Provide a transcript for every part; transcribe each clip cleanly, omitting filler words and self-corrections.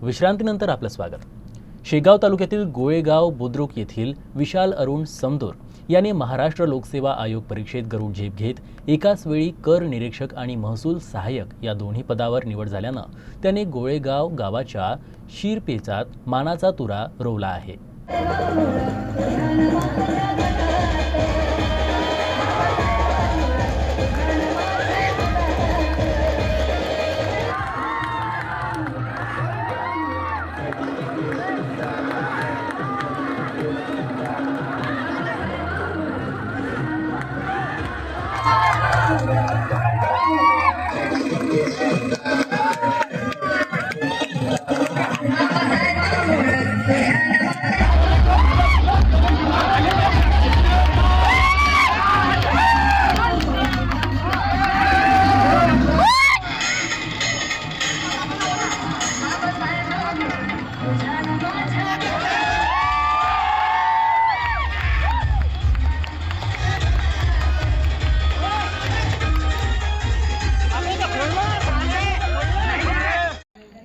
विश्रांतीनंतर आपलं स्वागत। शेगाव तालुक्यातील गोळेगाव बुद्रुक येथील विशाल अरुण समदोर यांनी महाराष्ट्र लोकसेवा आयोग परीक्षेत गरुड झेप घेत एकाच वेळी कर निरीक्षक आणि महसूल सहाय्यक या दोन्ही पदावर निवड झाल्यानं त्यांनी गोळेगाव गावाच्या शिरपेचात मानाचा तुरा रोवला आहे।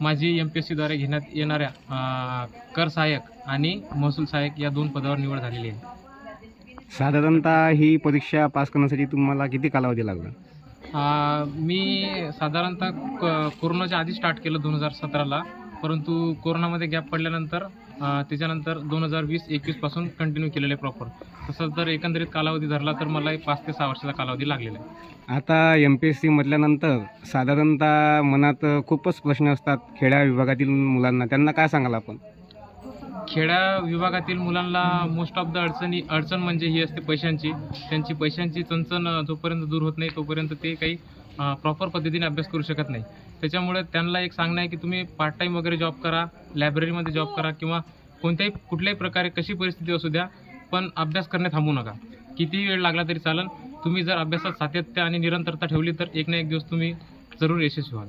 माझी MPSCद्वारे घेण्यात येणाऱ्या कर सहाय्यक आणि महसूल सहाय्यक या दोन पदावर निवड झालेली आहे। साधारणतः ही परीक्षा पास करण्यासाठी तुम्हाला किती कालावधी लागला? मी साधारणतः कोरोनाच्या आधी स्टार्ट केलं 2017ला, परंतु कोरोनामध्ये गॅप पडल्यानंतर त्याच्यानंतर 2020-21 पासून कंटिन्यू केलेलं आहे प्रॉपर। तसंच जर एकंदरीत कालावधी धरला तर मला 5 ते 6 वर्षाचा कालावधी लागलेला आहे। आता MPSC म्हटल्यानंतर साधारणतः मनात खूपच प्रश्न असतात खेड्या विभागातील मुलांना, त्यांना काय सांगाल आपण? खेड्या विभागातील मुलांना मोस्ट ऑफ द अडचण म्हणजे ही असते पैशांची। त्यांची पैशांची चणचण जोपर्यंत दूर होत नाही तोपर्यंत ते काही प्रॉपर पद्धतीने अभ्यास करू शकत नाही। त्याच्यामुळे त्यांना एक सांगणं आहे की तुम्ही पार्ट टाईम वगैरे जॉब करा, लायब्ररीमध्ये जॉब करा किंवा कुठल्याही प्रकारे कशी परिस्थिती असू द्या, पण अभ्यास करणे थांबू नका। कितीही वेळ लागला तरी चालेल, तुम्ही जर अभ्यासात सातत्य आणि निरंतरता ठेवली तर एक ना एक दिवस तुम्ही जरूर यशस्वी व्हाल।